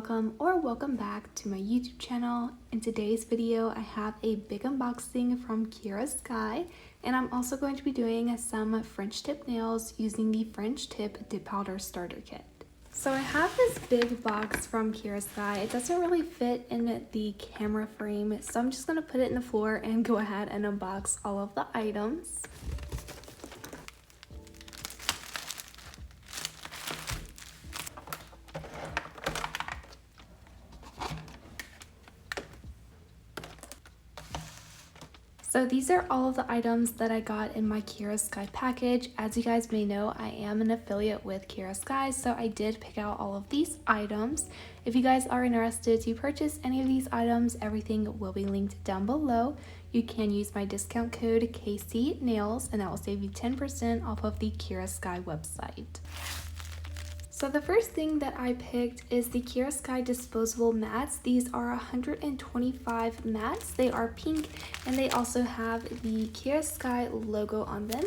welcome or welcome back to my YouTube channel. In today's video, I have a big unboxing from Kiara Sky, and I'm also going to be doing some French tip nails using the French tip dip powder starter kit. So I have this big box from Kiara Sky. It doesn't really fit in the camera frame, so I'm just going to put it in the floor and go ahead and unbox all of the items. So these are all of the items that I got in my Kiara Sky package. As you guys may know, I am an affiliate with Kiara Sky, so I did pick out all of these items. If you guys are interested to purchase any of these items, everything will be linked down below. You can use my discount code KCNAILS and that will save you 10% off of the Kiara Sky website. So the first thing that I picked is the Kiara Sky disposable mats. These are 125 mats. They are pink and they also have the Kiara Sky logo on them.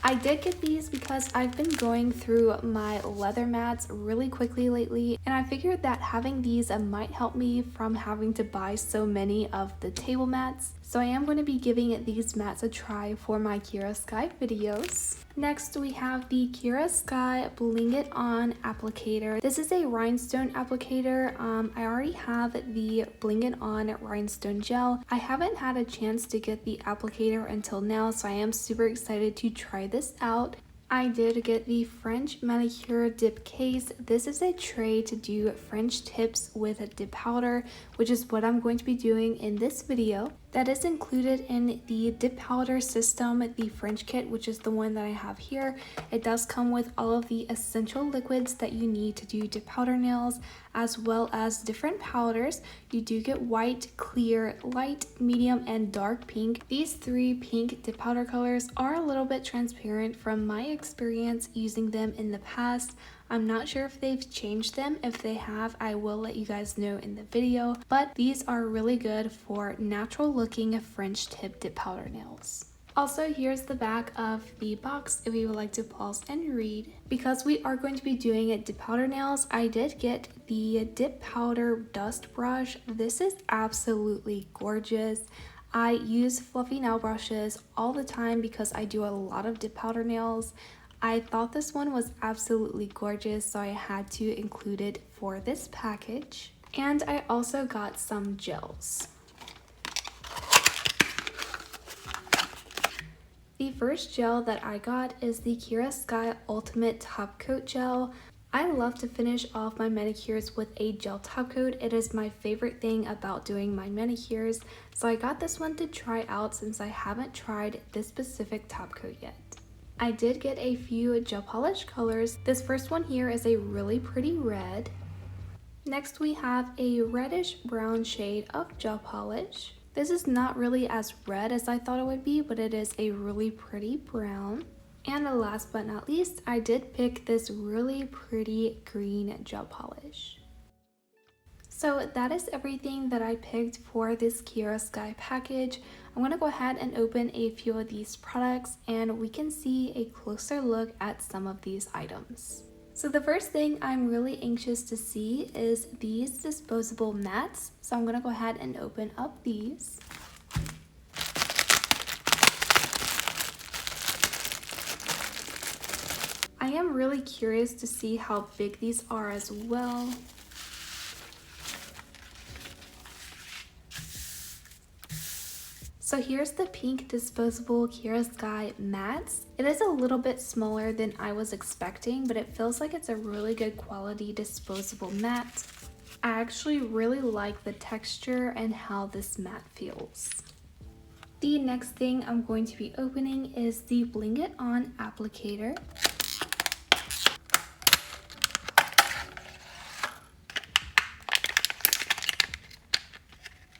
I did get these because I've been going through my leather mats really quickly lately, and I figured that having these might help me from having to buy so many of the table mats. So I am going to be giving these mats a try for my Kiara Sky videos. Next, we have the Kiara Sky Bling It On applicator. This is a rhinestone applicator. I already have the Bling It On rhinestone gel. I haven't had a chance to get the applicator until now, so I am super excited to try this out. I did get the French manicure dip case. This is a tray to do French tips with dip powder, which is what I'm going to be doing in this video. That is included in the dip powder system, the French kit, which is the one that I have here. It does come with all of the essential liquids that you need to do dip powder nails, as well as different powders. You do get white, clear, light, medium, and dark pink. These three pink dip powder colors are a little bit transparent from my experience using them in the past. I'm not sure if they've changed them. If they have, I will let you guys know in the video, but these are really good for natural looking French tip dip powder nails. Also, here's the back of the box if you would like to pause and read. Because we are going to be doing dip powder nails, I did get the dip powder dust brush. This is absolutely gorgeous. I use fluffy nail brushes all the time because I do a lot of dip powder nails. I thought this one was absolutely gorgeous, so I had to include it for this package. And I also got some gels. The first gel that I got is the Kiara Sky Ultimate Top Coat Gel. I love to finish off my manicures with a gel top coat. It is my favorite thing about doing my manicures, so I got this one to try out since I haven't tried this specific top coat yet. I did get a few gel polish colors. This first one here is a really pretty red. Next we have a reddish brown shade of gel polish. This is not really as red as I thought it would be, but it is a really pretty brown. And last but not least, I did pick this really pretty green gel polish. So that is everything that I picked for this Kiara Sky package. I'm going to go ahead and open a few of these products and we can see a closer look at some of these items. So the first thing I'm really anxious to see is these disposable mats. So I'm going to go ahead and open up these. I am really curious to see how big these are as well. So here's the pink disposable Kiara Sky mats. It is a little bit smaller than I was expecting, but it feels like it's a really good quality disposable mat. I actually really like the texture and how this mat feels. The next thing I'm going to be opening is the Bling It On applicator.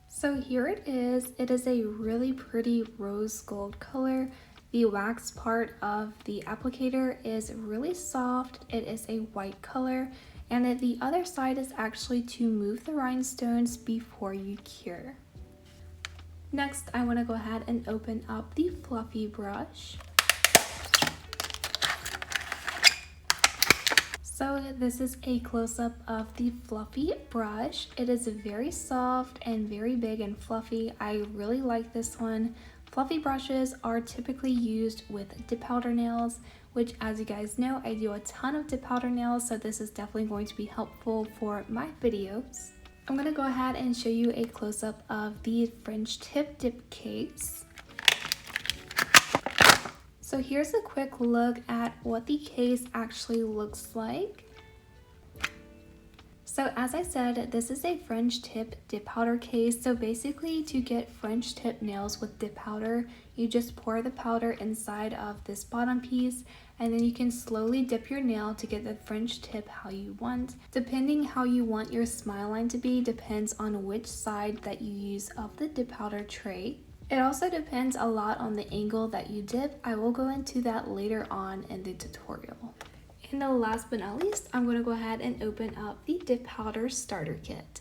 So here it is. It is a really pretty rose gold color. The wax part of the applicator is really soft. It is a white color, and the other side is actually to move the rhinestones before you cure. Next, I want to go ahead and open up the fluffy brush. So this is a close-up of the fluffy brush. It is very soft and very big and fluffy. I really like this one. Fluffy brushes are typically used with dip powder nails, which, as you guys know, I do a ton of dip powder nails, so this is definitely going to be helpful for my videos. I'm going to go ahead and show you a close-up of the French tip dip case. So here's a quick look at what the case actually looks like. So as I said, this is a French tip dip powder case. So basically, to get French tip nails with dip powder, you just pour the powder inside of this bottom piece, and then you can slowly dip your nail to get the French tip how you want. Depending how you want your smile line to be depends on which side that you use of the dip powder tray. It also depends a lot on the angle that you dip. I will go into that later on in the tutorial. And last but not least, I'm going to go ahead and open up the dip powder starter kit.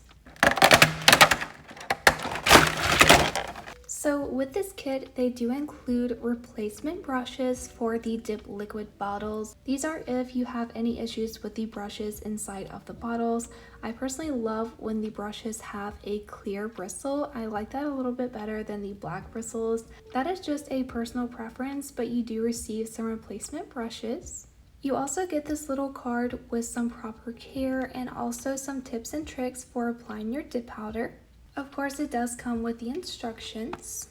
So with this kit, they do include replacement brushes for the dip liquid bottles. These are if you have any issues with the brushes inside of the bottles. I personally love when the brushes have a clear bristle. I like that a little bit better than the black bristles. That is just a personal preference, but you do receive some replacement brushes. You also get this little card with some proper care and also some tips and tricks for applying your dip powder. Of course, it does come with the instructions.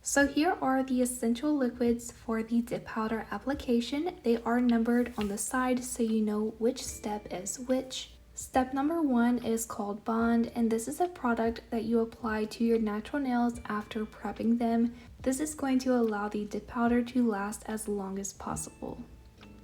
So here are the essential liquids for the dip powder application. They are numbered on the side so you know which step is which. Step number 1 is called Bond, and this is a product that you apply to your natural nails after prepping them. This is going to allow the dip powder to last as long as possible.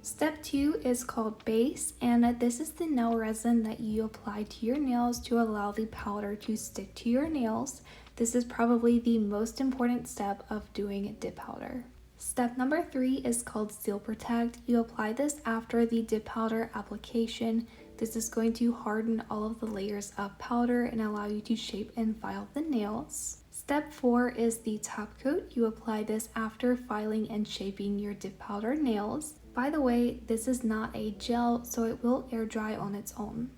Step 2 is called Base, and this is the nail resin that you apply to your nails to allow the powder to stick to your nails. This is probably the most important step of doing dip powder. Step number 3 is called Seal Protect. You apply this after the dip powder application. This is going to harden all of the layers of powder and allow you to shape and file the nails. Step 4 is the top coat. You apply this after filing and shaping your dip powder nails. By the way, this is not a gel, so it will air dry on its own.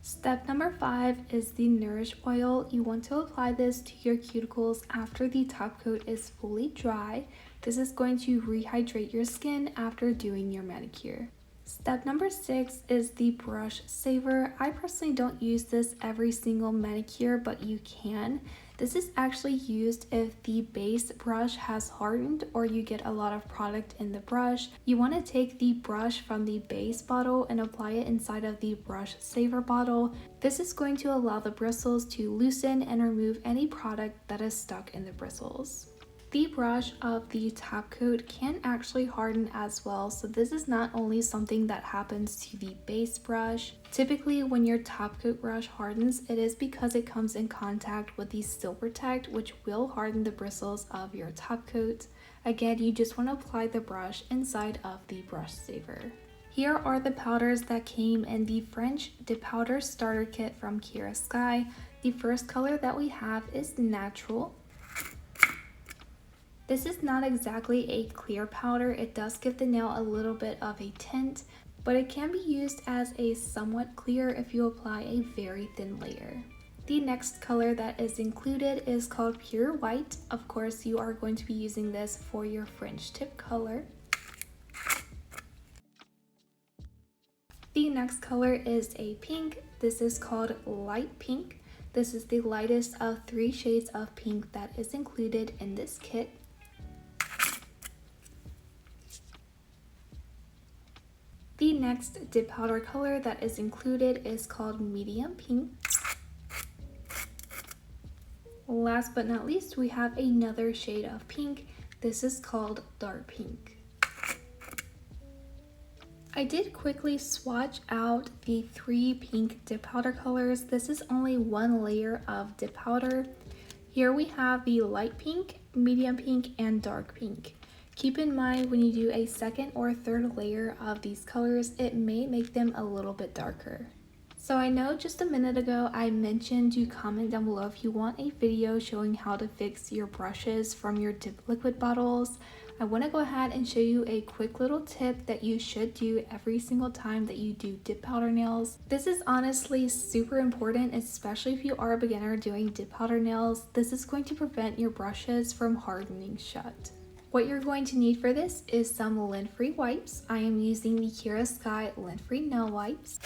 Step number 5 is the Nourish Oil. You want to apply this to your cuticles after the top coat is fully dry. This is going to rehydrate your skin after doing your manicure. Step number 6 is the Brush Saver. I personally don't use this every single manicure, but you can. This is actually used if the base brush has hardened or you get a lot of product in the brush. You want to take the brush from the base bottle and apply it inside of the Brush Saver bottle. This is going to allow the bristles to loosen and remove any product that is stuck in the bristles. The brush of the top coat can actually harden as well, so this is not only something that happens to the base brush. Typically when your top coat brush hardens, it is because it comes in contact with the Seal Protect, which will harden the bristles of your top coat. Again, you just want to apply the brush inside of the Brush Saver. Here are the powders that came in the French Dip Powder Starter Kit from Kiara Sky. The first color that we have is Natural. This is not exactly a clear powder. It does give the nail a little bit of a tint, but it can be used as a somewhat clear if you apply a very thin layer. The next color that is included is called Pure White. Of course, you are going to be using this for your French tip color. The next color is a pink. This is called Light Pink. This is the lightest of 3 shades of pink that is included in this kit. The next dip powder color that is included is called Medium Pink. Last but not least, we have another shade of pink. This is called Dark Pink. I did quickly swatch out the 3 pink dip powder colors. This is only 1 layer of dip powder. Here we have the light pink, medium pink, and dark pink. Keep in mind when you do a second or third layer of these colors, it may make them a little bit darker. So I know just a minute ago I mentioned you comment down below if you want a video showing how to fix your brushes from your dip liquid bottles. I want to go ahead and show you a quick little tip that you should do every single time that you do dip powder nails. This is honestly super important, especially if you are a beginner doing dip powder nails. This is going to prevent your brushes from hardening shut. What you're going to need for this is some lint-free wipes. I am using the Kiara Sky lint-free nail wipes.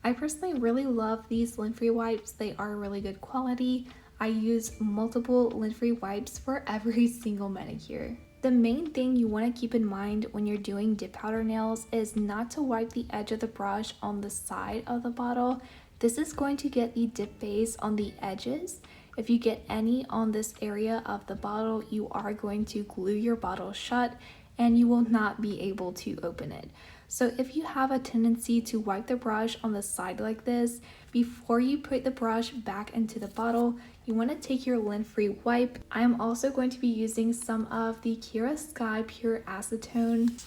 I personally really love these lint-free wipes. They are really good quality. I use multiple lint-free wipes for every single manicure. The main thing you want to keep in mind when you're doing dip powder nails is not to wipe the edge of the brush on the side of the bottle. This is going to get the dip base on the edges. If you get any on this area of the bottle, you are going to glue your bottle shut and you will not be able to open it. So if you have a tendency to wipe the brush on the side like this, before you put the brush back into the bottle, you want to take your lint-free wipe. I am also going to be using some of the Kiara Sky Pure Acetone.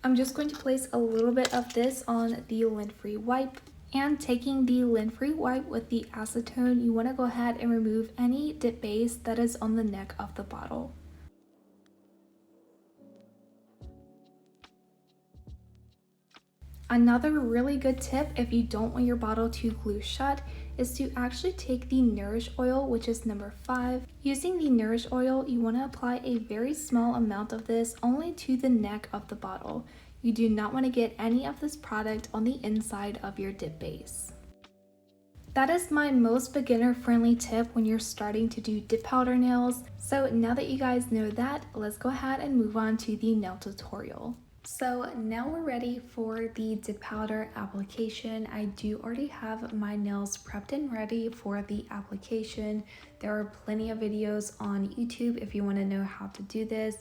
I'm just going to place a little bit of this on the lint-free wipe. And taking the lint-free wipe with the acetone, you want to go ahead and remove any dip base that is on the neck of the bottle. Another really good tip if you don't want your bottle to glue shut is to actually take the Nourish oil, which is number 5. Using the Nourish oil, you want to apply a very small amount of this only to the neck of the bottle. You do not want to get any of this product on the inside of your dip base. That is my most beginner-friendly tip when you're starting to do dip powder nails. So now that you guys know that, let's go ahead and move on to the nail tutorial. So now we're ready for the dip powder application. I do already have my nails prepped and ready for the application. There are plenty of videos on YouTube if you want to know how to do this.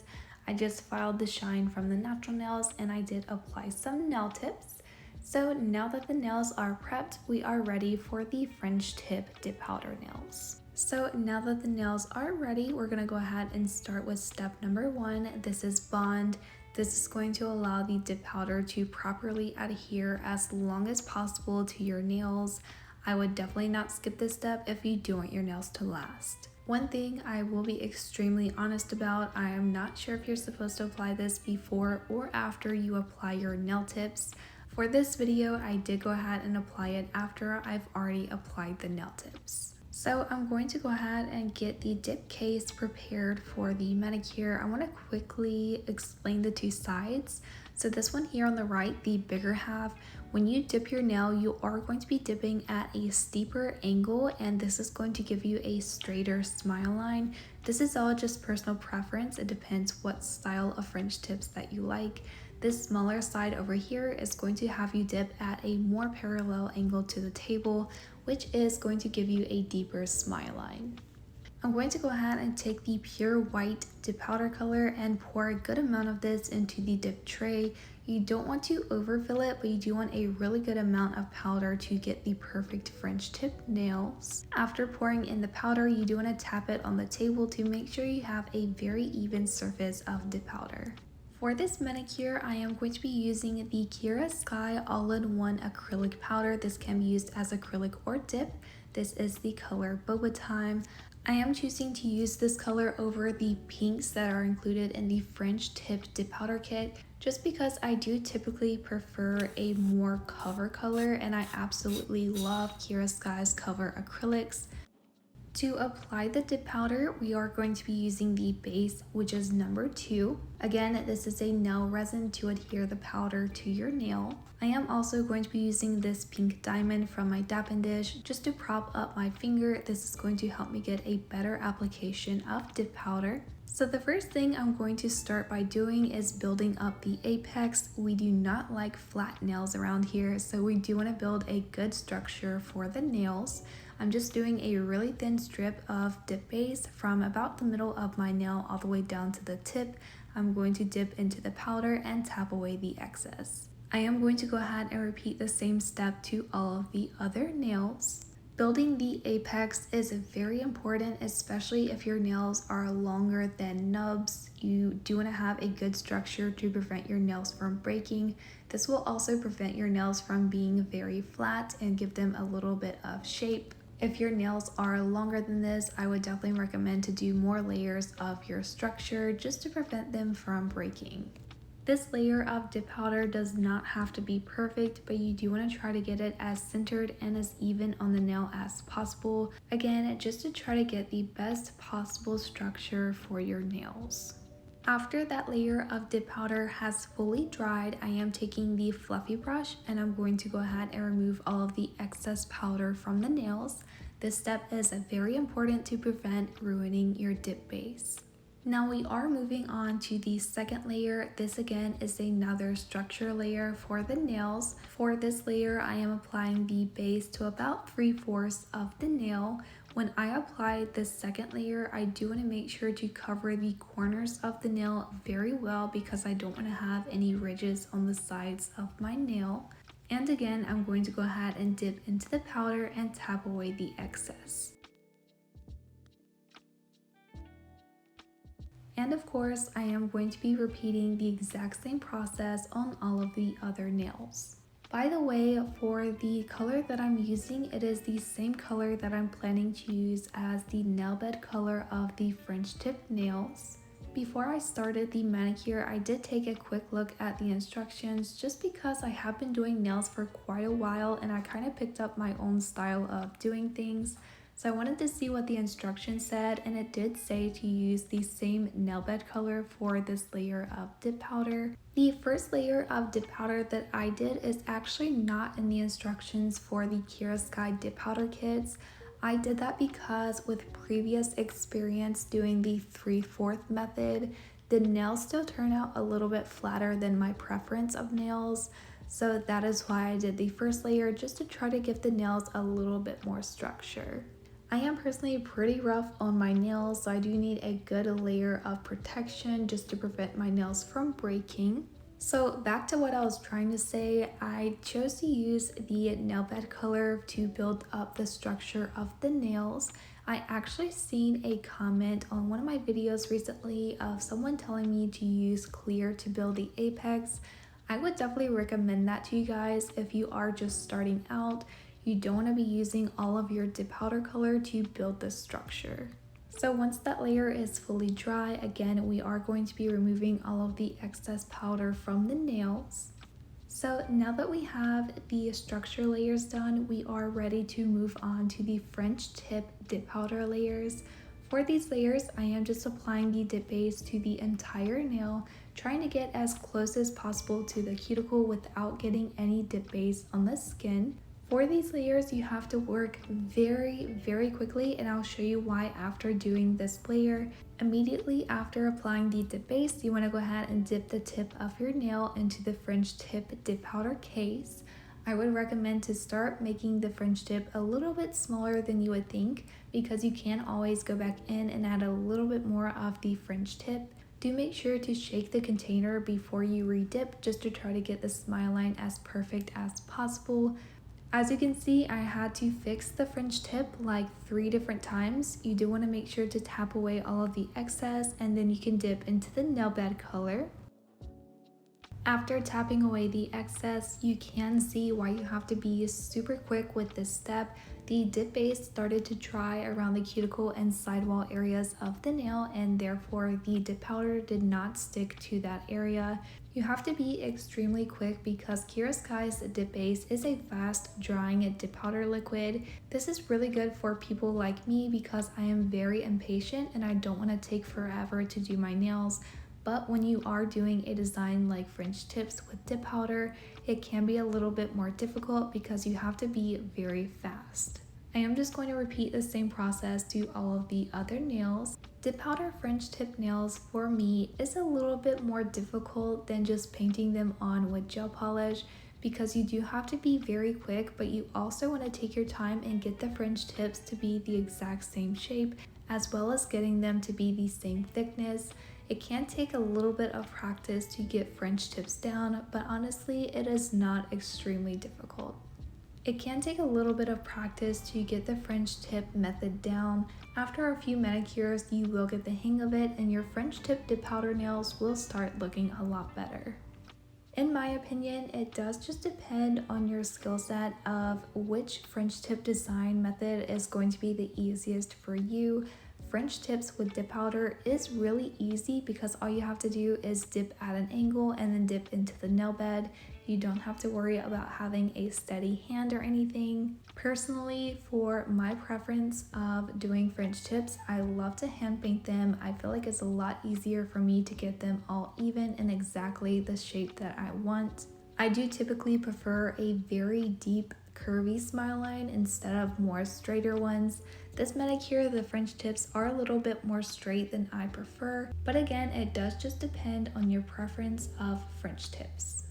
I just filed the shine from the natural nails and I did apply some nail tips. So now that the nails are prepped, we are ready for the French tip dip powder nails. So now that the nails are ready, we're going to go ahead and start with step number 1. This is bond. This is going to allow the dip powder to properly adhere as long as possible to your nails. I would definitely not skip this step if you do want your nails to last. One thing I will be extremely honest about, I am not sure if you're supposed to apply this before or after you apply your nail tips. For this video, I did go ahead and apply it after I've already applied the nail tips. So I'm going to go ahead and get the dip case prepared for the manicure. I want to quickly explain the two sides. So this one here on the right, the bigger half, when you dip your nail, you are going to be dipping at a steeper angle, and this is going to give you a straighter smile line. This is all just personal preference. It depends what style of French tips that you like. This smaller side over here is going to have you dip at a more parallel angle to the table, which is going to give you a deeper smile line. I'm going to go ahead and take the pure white dip powder color and pour a good amount of this into the dip tray. You don't want to overfill it, but you do want a really good amount of powder to get the perfect French tip nails. After pouring in the powder, you do want to tap it on the table to make sure you have a very even surface of dip powder. For this manicure, I am going to be using the Kiara Sky All-in-One Acrylic Powder. This can be used as acrylic or dip. This is the color Boba Time. I am choosing to use this color over the pinks that are included in the French Tip Dip Powder Kit, just because I do typically prefer a more cover color, and I absolutely love Kiara Sky's cover acrylics. To apply the dip powder, we are going to be using the base, which is number 2. Again, this is a nail resin to adhere the powder to your nail. I am also going to be using this pink diamond from my dapping dish just to prop up my finger. This is going to help me get a better application of dip powder. So the first thing I'm going to start by doing is building up the apex. We do not like flat nails around here, so we do want to build a good structure for the nails. I'm just doing a really thin strip of dip base from about the middle of my nail all the way down to the tip. I'm going to dip into the powder and tap away the excess. I am going to go ahead and repeat the same step to all of the other nails. Building the apex is very important, especially if your nails are longer than nubs. You do want to have a good structure to prevent your nails from breaking. This will also prevent your nails from being very flat and give them a little bit of shape. If your nails are longer than this, I would definitely recommend to do more layers of your structure just to prevent them from breaking. This layer of dip powder does not have to be perfect, but you do want to try to get it as centered and as even on the nail as possible. Again, just to try to get the best possible structure for your nails. After that layer of dip powder has fully dried, I am taking the fluffy brush and I'm going to go ahead and remove all of the excess powder from the nails. This step is very important to prevent ruining your dip base. Now we are moving on to the second layer. This again is another structure layer for the nails. For this layer, I am applying the base to about 3/4 of the nail. When I apply this second layer, I do want to make sure to cover the corners of the nail very well because I don't want to have any ridges on the sides of my nail. And again, I'm going to go ahead and dip into the powder and tap away the excess. And of course, I am going to be repeating the exact same process on all of the other nails. By the way, for the color that I'm using, it is the same color that I'm planning to use as the nail bed color of the French tip nails. Before I started the manicure, I did take a quick look at the instructions just because I have been doing nails for quite a while and I kind of picked up my own style of doing things. So I wanted to see what the instructions said, and it did say to use the same nail bed color for this layer of dip powder. The first layer of dip powder that I did is actually not in the instructions for the Kiara Sky dip powder kits. I did that because with previous experience doing the 3/4 method, the nails still turn out a little bit flatter than my preference of nails. So that is why I did the first layer, just to try to give the nails a little bit more structure. I am personally pretty rough on my nails, so I do need a good layer of protection just to prevent my nails from breaking. So back to what I was trying to say, I chose to use the nail bed color to build up the structure of the nails. I actually seen a comment on one of my videos recently of someone telling me to use clear to build the apex. I would definitely recommend that to you guys if you are just starting out. You don't want to be using all of your dip powder color to build the structure. So once that layer is fully dry, again, we are going to be removing all of the excess powder from the nails. So now that we have the structure layers done, we are ready to move on to the French tip dip powder layers. For these layers, I am just applying the dip base to the entire nail, trying to get as close as possible to the cuticle without getting any dip base on the skin. For these layers, you have to work very quickly, and I'll show you why after doing this layer. Immediately after applying the dip base, you want to go ahead and dip the tip of your nail into the French tip dip powder case. I would recommend to start making the French tip a little bit smaller than you would think, because you can always go back in and add a little bit more of the French tip. Do make sure to shake the container before you re-dip just to try to get the smile line as perfect as possible. As you can see, I had to fix the French tip like 3 different times. You do want to make sure to tap away all of the excess, and then you can dip into the nail bed color. After tapping away the excess, you can see why you have to be super quick with this step. The dip base started to dry around the cuticle and sidewall areas of the nail, and therefore the dip powder did not stick to that area. You have to be extremely quick because Kiara Sky's dip base is a fast drying dip powder liquid. This is really good for people like me because I am very impatient and I don't want to take forever to do my nails. But when you are doing a design like French tips with dip powder, it can be a little bit more difficult because you have to be very fast. I am just going to repeat the same process to all of the other nails. Dip powder French tip nails for me is a little bit more difficult than just painting them on with gel polish, because you do have to be very quick, but you also want to take your time and get the French tips to be the exact same shape, as well as getting them to be the same thickness. It can take a little bit of practice to get French tips down, but honestly, it is not extremely difficult. It can take a little bit of practice to get the French tip method down. After a few manicures, you will get the hang of it and your French tip dip powder nails will start looking a lot better. In my opinion, it does just depend on your skill set of which French tip design method is going to be the easiest for you. French tips with dip powder is really easy because all you have to do is dip at an angle and then dip into the nail bed. You don't have to worry about having a steady hand or anything. Personally, for my preference of doing French tips, I love to hand paint them. I feel like it's a lot easier for me to get them all even and exactly the shape that I want. I do typically prefer a very deep curvy smile line instead of more straighter ones. This manicure, the French tips are a little bit more straight than I prefer, but again, it does just depend on your preference of French tips.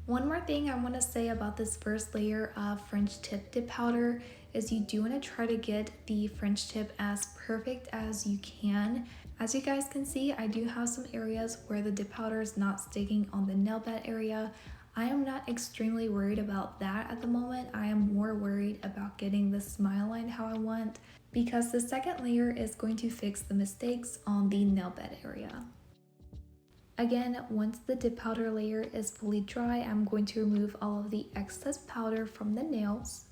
One more thing I want to say about this first layer of French tip dip powder is you do want to try to get the French tip as perfect as you can. As you guys can see, I do have some areas where the dip powder is not sticking on the nail bed area. I am not extremely worried about that at the moment. I am more worried about getting the smile line how I want because the second layer is going to fix the mistakes on the nail bed area. Again, once the dip powder layer is fully dry, I'm going to remove all of the excess powder from the nails.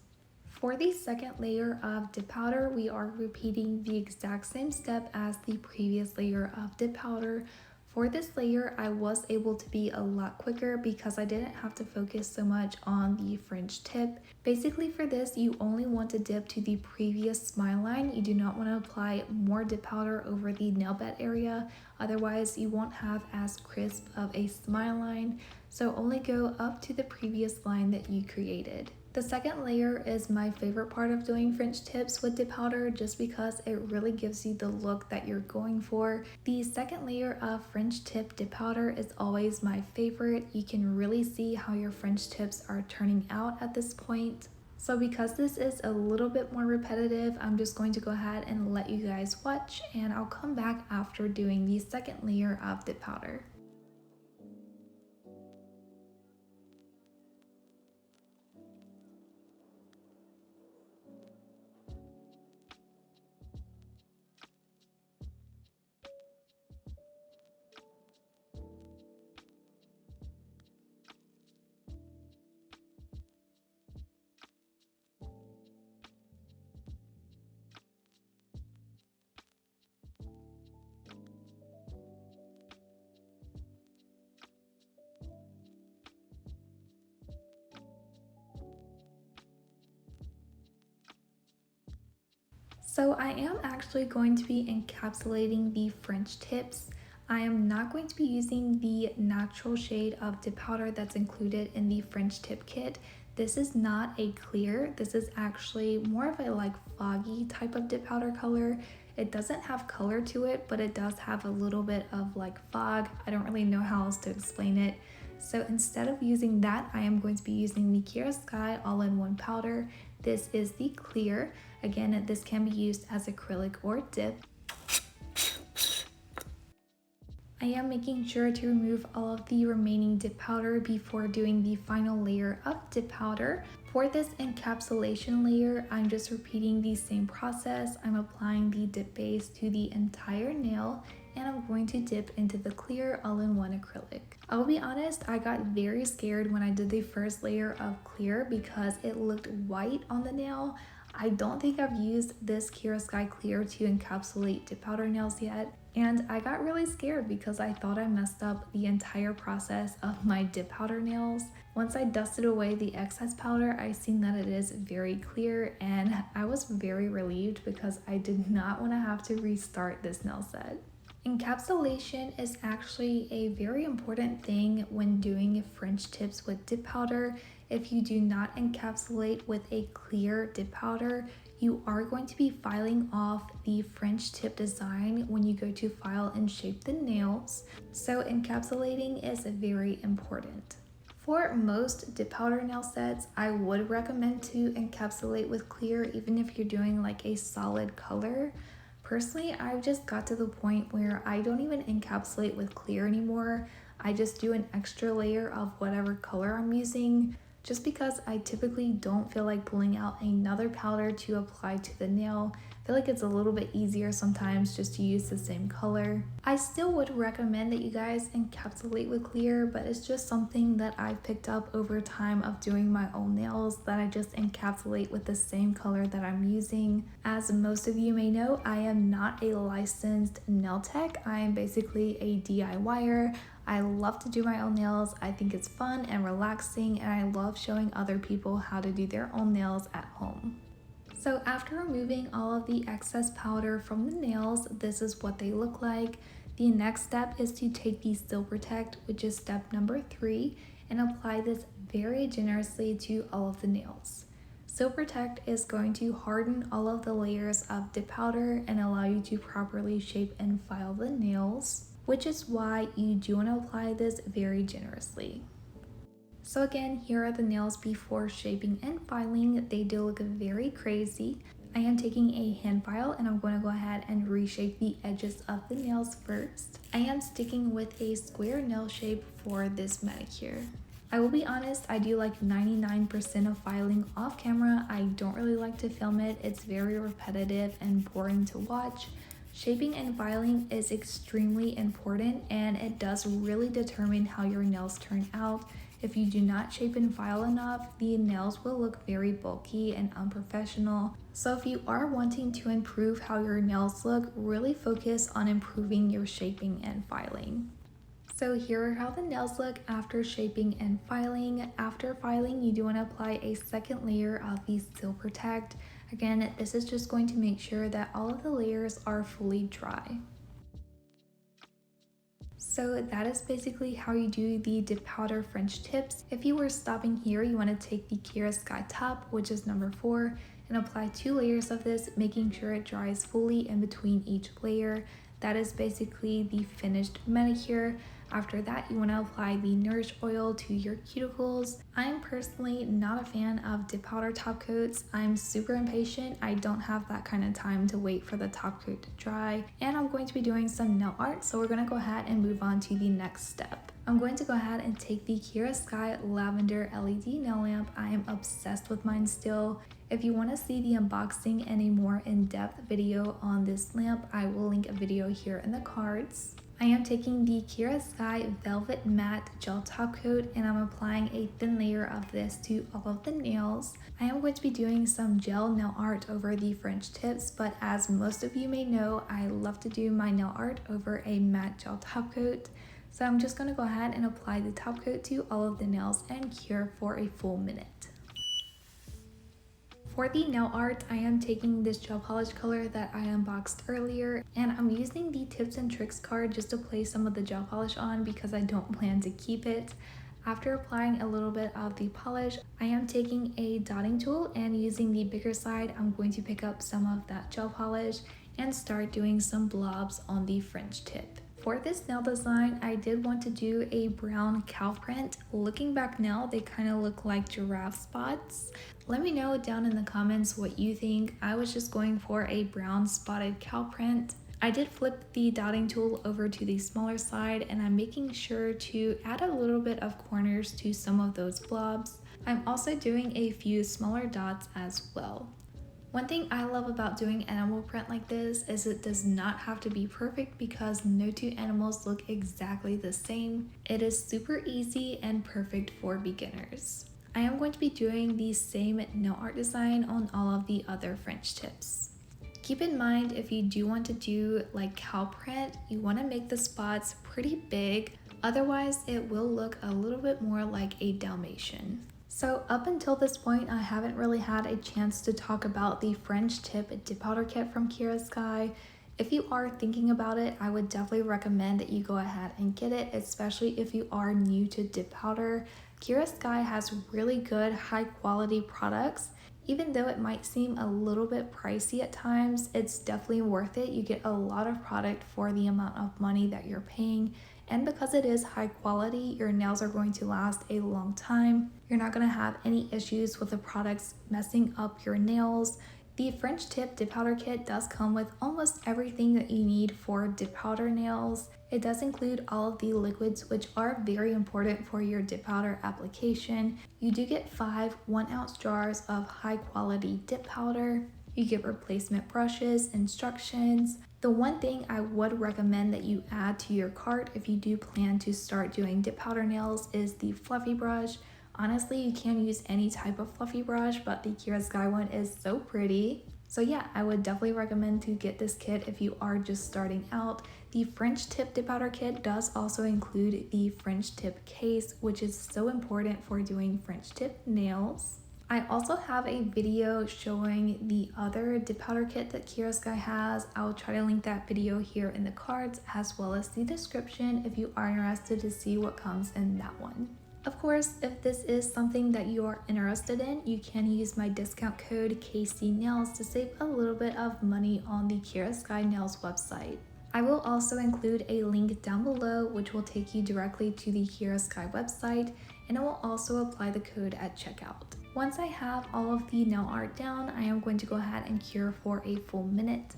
For the second layer of dip powder, we are repeating the exact same step as the previous layer of dip powder. For this layer, I was able to be a lot quicker because I didn't have to focus so much on the French tip. Basically for this, you only want to dip to the previous smile line. You do not want to apply more dip powder over the nail bed area. Otherwise, you won't have as crisp of a smile line. So only go up to the previous line that you created. The second layer is my favorite part of doing French tips with dip powder just because it really gives you the look that you're going for. The second layer of French tip dip powder is always my favorite. You can really see how your French tips are turning out at this point. So because this is a little bit more repetitive, I'm just going to go ahead and let you guys watch and I'll come back after doing the second layer of dip powder. So I am actually going to be encapsulating the French tips. I am not going to be using the natural shade of dip powder that's included in the French tip kit. This is not a clear, this is actually more of a like foggy type of dip powder color. It doesn't have color to it, but it does have a little bit of like fog. I don't really know how else to explain it. So instead of using that, I am going to be using the Kiara Sky all-in-one powder. This is the clear. Again, this can be used as acrylic or dip. I am making sure to remove all of the remaining dip powder before doing the final layer of dip powder. For this encapsulation layer, I'm just repeating the same process. I'm applying the dip base to the entire nail and I'm going to dip into the clear all-in-one acrylic. I'll be honest, I got very scared when I did the first layer of clear because it looked white on the nail. I don't think I've used this Kiara Sky Clear to encapsulate dip powder nails yet, and I got really scared because I thought I messed up the entire process of my dip powder nails. Once I dusted away the excess powder, I seen that it is very clear and I was very relieved because I did not want to have to restart this nail set. Encapsulation is actually a very important thing when doing French tips with dip powder. If you do not encapsulate with a clear dip powder, you are going to be filing off the French tip design when you go to file and shape the nails. So encapsulating is very important. For most dip powder nail sets, I would recommend to encapsulate with clear even if you're doing like a solid color. Personally, I've just got to the point where I don't even encapsulate with clear anymore. I just do an extra layer of whatever color I'm using. just because I typically don't feel like pulling out another powder to apply to the nail. I feel like it's a little bit easier sometimes just to use the same color. I still would recommend that you guys encapsulate with clear, but it's just something that I've picked up over time of doing my own nails, that I just encapsulate with the same color that I'm using. As most of you may know, I am not a licensed nail tech. I am basically a DIYer. I love to do my own nails. I think it's fun and relaxing, and I love showing other people how to do their own nails at home. So after removing all of the excess powder from the nails, this is what they look like. The next step is to take the Still Protect, which is step number 3, and apply this very generously to all of the nails. Still Protect is going to harden all of the layers of dip powder and allow you to properly shape and file the nails, which is why you do want to apply this very generously. So again, here are the nails before shaping and filing. They do look very crazy. I am taking a hand file and I'm going to go ahead and reshape the edges of the nails first. I am sticking with a square nail shape for this manicure. I will be honest, I do like 99% of filing off camera. I don't really like to film it. It's very repetitive and boring to watch. Shaping and filing is extremely important, and it does really determine how your nails turn out. If you do not shape and file enough, the nails will look very bulky and unprofessional. So if you are wanting to improve how your nails look, really focus on improving your shaping and filing. So here are how the nails look after shaping and filing. After filing, you do want to apply a second layer of the Still Protect. Again, this is just going to make sure that all of the layers are fully dry. So that is basically how you do the dip powder French tips. If you were stopping here, you want to take the Kiara Sky Top, which is number 4, and apply 2 layers of this, making sure it dries fully in between each layer. That is basically the finished manicure. After that, you want to apply the Nourish oil to your cuticles. I'm personally not a fan of dip powder top coats. I'm super impatient. I don't have that kind of time to wait for the top coat to dry. And I'm going to be doing some nail art, so we're going to go ahead and move on to the next step. I'm going to go ahead and take the Kiara Sky Lavender LED nail lamp. I am obsessed with mine still. If you want to see the unboxing and a more in-depth video on this lamp, I will link a video here in the cards. I am taking the Kiara Sky Velvet Matte Gel Top Coat and I'm applying a thin layer of this to all of the nails. I am going to be doing some gel nail art over the French tips, but as most of you may know, I love to do my nail art over a matte gel top coat. So I'm just going to go ahead and apply the top coat to all of the nails and cure for a full minute. For the nail art, I am taking this gel polish color that I unboxed earlier, and I'm using the tips and tricks card just to place some of the gel polish on because I don't plan to keep it. After applying a little bit of the polish, I am taking a dotting tool and using the bigger side, I'm going to pick up some of that gel polish and start doing some blobs on the French tip. For this nail design, I did want to do a brown cow print. Looking back now, they kind of look like giraffe spots. Let me know down in the comments what you think. I was just going for a brown spotted cow print. I did flip the dotting tool over to the smaller side and I'm making sure to add a little bit of corners to some of those blobs. I'm also doing a few smaller dots as well. One thing I love about doing animal print like this is it does not have to be perfect because no two animals look exactly the same. It is super easy and perfect for beginners. I am going to be doing the same nail art design on all of the other French tips. Keep in mind, if you do want to do like cow print, you want to make the spots pretty big, otherwise it will look a little bit more like a Dalmatian. So up until this point, I haven't really had a chance to talk about the French tip dip powder kit from Kiara Sky. If you are thinking about it, I would definitely recommend that you go ahead and get it, especially if you are new to dip powder. Kiara Sky has really good high quality products. Even though it might seem a little bit pricey at times, it's definitely worth it. You get a lot of product for the amount of money that you're paying. And because it is high quality, your nails are going to last a long time. You're not going to have any issues with the products messing up your nails. The French tip dip powder kit does come with almost everything that you need for dip powder nails. It does include all of the liquids, which are very important for your dip powder application. You do get 5 1-ounce jars of high quality dip powder. You get replacement brushes, instructions. The one thing I would recommend that you add to your cart if you do plan to start doing dip powder nails is the fluffy brush. Honestly, you can use any type of fluffy brush, but the Kiara Sky one is so pretty. So yeah, I would definitely recommend to get this kit if you are just starting out. The French tip dip powder kit does also include the French tip case, which is so important for doing French tip nails. I also have a video showing the other dip powder kit that Kiara Sky has. I'll try to link that video here in the cards as well as the description if you are interested to see what comes in that one. Of course, if this is something that you are interested in, you can use my discount code KCNAILS to save a little bit of money on the Kiara Sky Nails website. I will also include a link down below which will take you directly to the Kiara Sky website, and it will also apply the code at checkout. Once I have all of the nail art down, I am going to go ahead and cure for a full minute.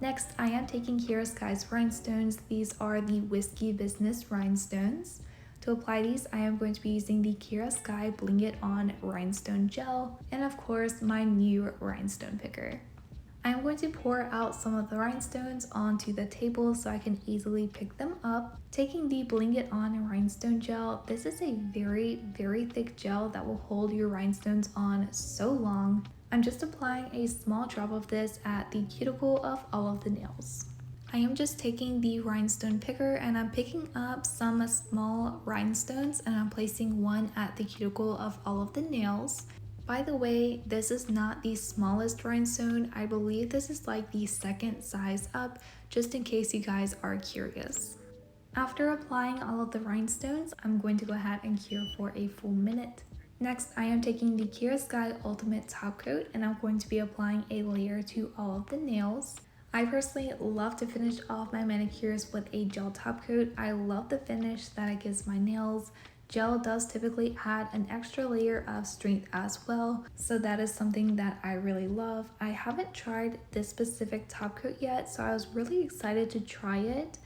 Next, I am taking Kiara Sky's Rhinestones. These are the Whiskey Business Rhinestones. To apply these, I am going to be using the Kiara Sky Bling It On Rhinestone Gel, and of course, my new rhinestone picker. I am going to pour out some of the rhinestones onto the table so I can easily pick them up. Taking the Bling It On Rhinestone Gel, this is a very thick gel that will hold your rhinestones on so long. I'm just applying a small drop of this at the cuticle of all of the nails. I am just taking the rhinestone picker and I'm picking up some small rhinestones and I'm placing one at the cuticle of all of the nails. By the way, this is not the smallest rhinestone. I believe this is like the second size up, just in case you guys are curious. After applying all of the rhinestones, I'm going to go ahead and cure for a full minute. Next, I am taking the Kiara Sky Ultimate Top Coat and I'm going to be applying a layer to all of the nails. I personally love to finish off my manicures with a gel top coat. I love the finish that it gives my nails. Gel does typically add an extra layer of strength as well, so that is something that I really love. I haven't tried this specific top coat yet, so I was really excited to try it.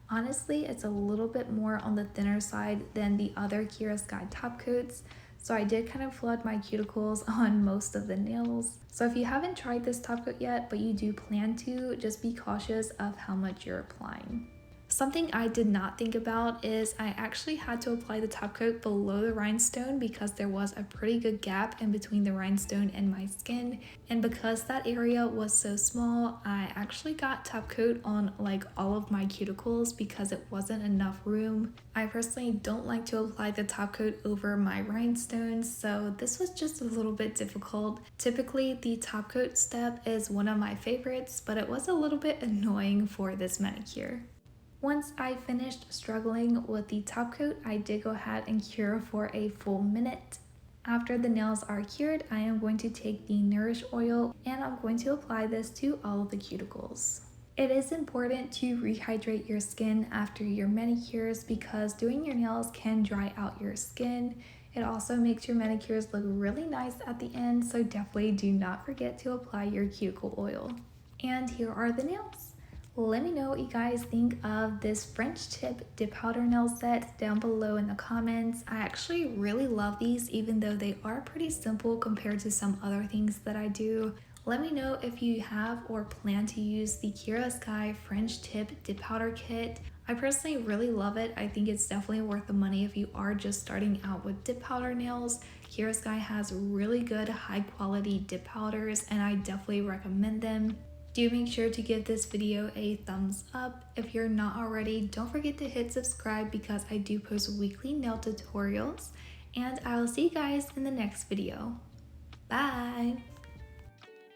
Honestly, it's a little bit more on the thinner side than the other Kiara Sky top coats. So I did kind of flood my cuticles on most of the nails. So if you haven't tried this top coat yet, but you do plan to, just be cautious of how much you're applying. Something I did not think about is I actually had to apply the top coat below the rhinestone because there was a pretty good gap in between the rhinestone and my skin. And because that area was so small, I actually got top coat on like all of my cuticles because it wasn't enough room. I personally don't like to apply the top coat over my rhinestones, so this was just a little bit difficult. Typically, the top coat step is one of my favorites, but it was a little bit annoying for this manicure. Once I finished struggling with the top coat, I did go ahead and cure for a full minute. After the nails are cured, I am going to take the Nourish oil and I'm going to apply this to all of the cuticles. It is important to rehydrate your skin after your manicures because doing your nails can dry out your skin. It also makes your manicures look really nice at the end, so definitely do not forget to apply your cuticle oil. And here are the nails. Let me know what you guys think of this French tip dip powder nail set down below in the comments. I actually really love these even though they are pretty simple compared to some other things that I do. Let me know if you have or plan to use the Kiara Sky French tip dip powder kit. I personally really love it. I think it's definitely worth the money if you are just starting out with dip powder nails. Kiara Sky has really good high quality dip powders and I definitely recommend them. Do make sure to give this video a thumbs up. If you're not already, don't forget to hit subscribe because I do post weekly nail tutorials. And I will see you guys in the next video. Bye!